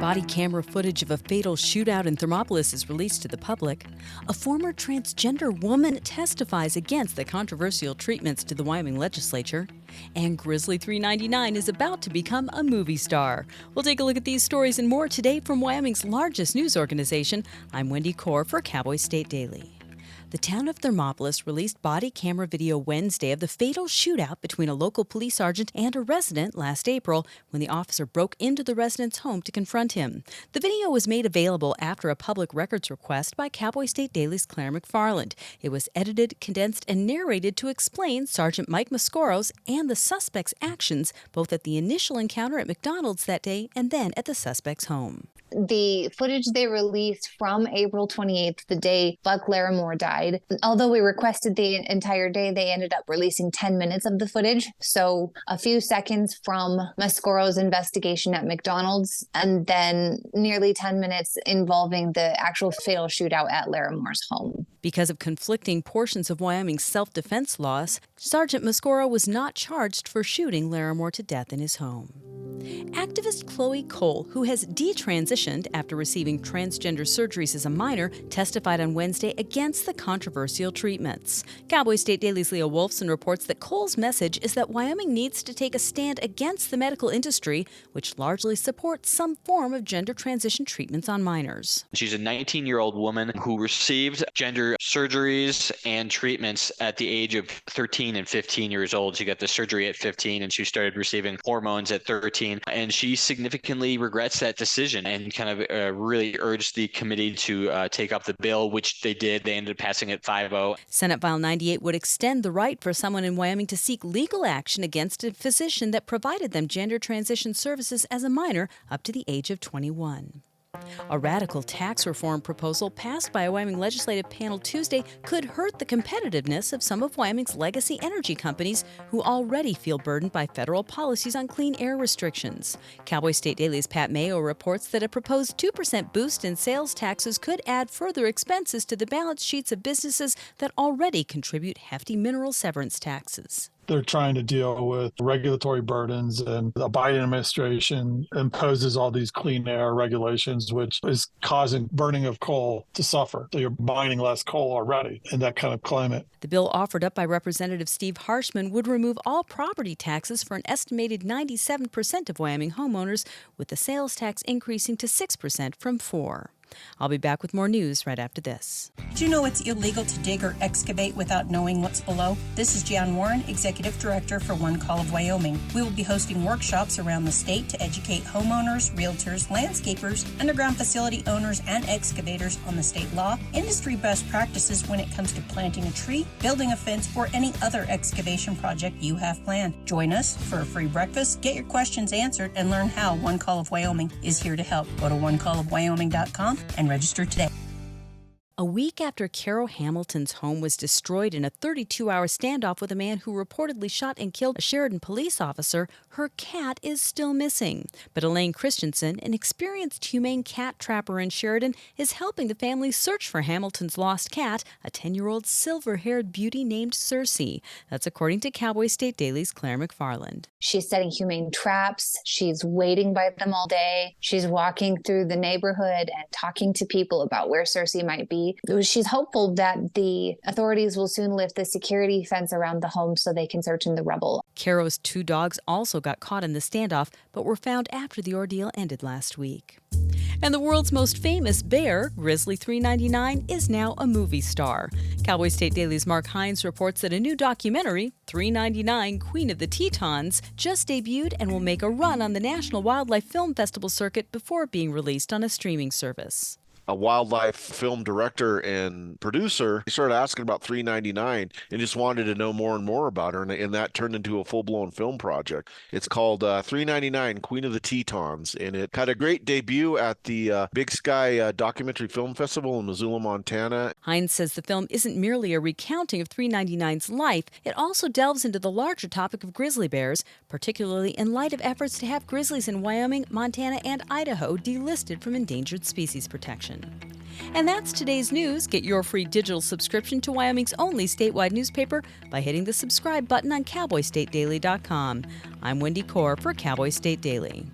Body camera footage of a fatal shootout in Thermopolis is released to the public. A former transgender woman testifies against the controversial treatments to the Wyoming legislature. And Grizzly 399 is about to become a movie star. We'll take a look at these stories and more today from Wyoming's largest news organization. I'm Wendy Corr for Cowboy State Daily. The town of Thermopolis released body camera video Wednesday of the fatal shootout between a local police sergeant and a resident last April when the officer broke into the resident's home to confront him. The video was made available after a public records request by Cowboy State Daily's Claire McFarland. It was edited, condensed, and narrated to explain Sergeant Mike Mascoro's and the suspect's actions, both at the initial encounter at McDonald's that day and then at the suspect's home. The footage they released from April 28th, the day Buck Larimore died, although we requested the entire day, they ended up releasing 10 minutes of the footage. So a few seconds from Mascoro's investigation at McDonald's, and then nearly 10 minutes involving the actual fatal shootout at Larimore's home. Because of conflicting portions of Wyoming's self-defense laws, Sergeant Mascoro was not charged for shooting Larimore to death in his home. Activist Chloe Cole, who has detransitioned after receiving transgender surgeries as a minor, testified on Wednesday against the controversial treatments. Cowboy State Daily's Leah Wolfson reports that Cole's message is that Wyoming needs to take a stand against the medical industry, which largely supports some form of gender transition treatments on minors. She's a 19-year-old woman who received gender surgeries and treatments at the age of 13 and 15 years old. She got the surgery at 15 and she started receiving hormones at 13. And she significantly regrets that decision and kind of really urged the committee to take up the bill, which they did. They ended up passing it 5-0. Senate File 98 would extend the right for someone in Wyoming to seek legal action against a physician that provided them gender transition services as a minor up to the age of 21. A radical tax reform proposal passed by a Wyoming legislative panel Tuesday could hurt the competitiveness of some of Wyoming's legacy energy companies who already feel burdened by federal policies on clean air restrictions. Cowboy State Daily's Pat Mayo reports that a proposed 2% boost in sales taxes could add further expenses to the balance sheets of businesses that already contribute hefty mineral severance taxes. They're trying to deal with regulatory burdens, and the Biden administration imposes all these clean air regulations, which is causing burning of coal to suffer. So you're mining less coal already in that kind of climate. The bill offered up by Representative Steve Harshman would remove all property taxes for an estimated 97% of Wyoming homeowners, with the sales tax increasing to 6% from 4%. I'll be back with more news right after this. Did you know it's illegal to dig or excavate without knowing what's below? This is Jan Warren, Executive Director for One Call of Wyoming. We will be hosting workshops around the state to educate homeowners, realtors, landscapers, underground facility owners, and excavators on the state law, industry best practices when it comes to planting a tree, building a fence, or any other excavation project you have planned. Join us for a free breakfast, get your questions answered, and learn how One Call of Wyoming is here to help. Go to onecallofwyoming.com and register today. A week after Carol Hamilton's home was destroyed in a 32-hour standoff with a man who reportedly shot and killed a Sheridan police officer, her cat is still missing. But Elaine Christensen, an experienced humane cat trapper in Sheridan, is helping the family search for Hamilton's lost cat, a 10-year-old silver-haired beauty named Circe. That's according to Cowboy State Daily's Claire McFarland. She's setting humane traps. She's waiting by them all day. She's walking through the neighborhood and talking to people about where Circe might be. She's hopeful that the authorities will soon lift the security fence around the home so they can search in the rubble. Caro's 2 dogs also got caught in the standoff, but were found after the ordeal ended last week. And the world's most famous bear, Grizzly 399, is now a movie star. Cowboy State Daily's Mark Hines reports that a new documentary, 399 Queen of the Tetons, just debuted and will make a run on the National Wildlife Film Festival circuit before being released on a streaming service. A wildlife film director and producer, he started asking about 399 and just wanted to know more and more about her, and that turned into a full-blown film project. It's called 399 Queen of the Tetons, and it had a great debut at the Big Sky Documentary Film Festival in Missoula, Montana. Hines says the film isn't merely a recounting of 399's life, it also delves into the larger topic of grizzly bears, particularly in light of efforts to have grizzlies in Wyoming, Montana, and Idaho delisted from endangered species protection. And that's today's news. Get your free digital subscription to Wyoming's only statewide newspaper by hitting the subscribe button on CowboyStateDaily.com. I'm Wendy Corr for Cowboy State Daily.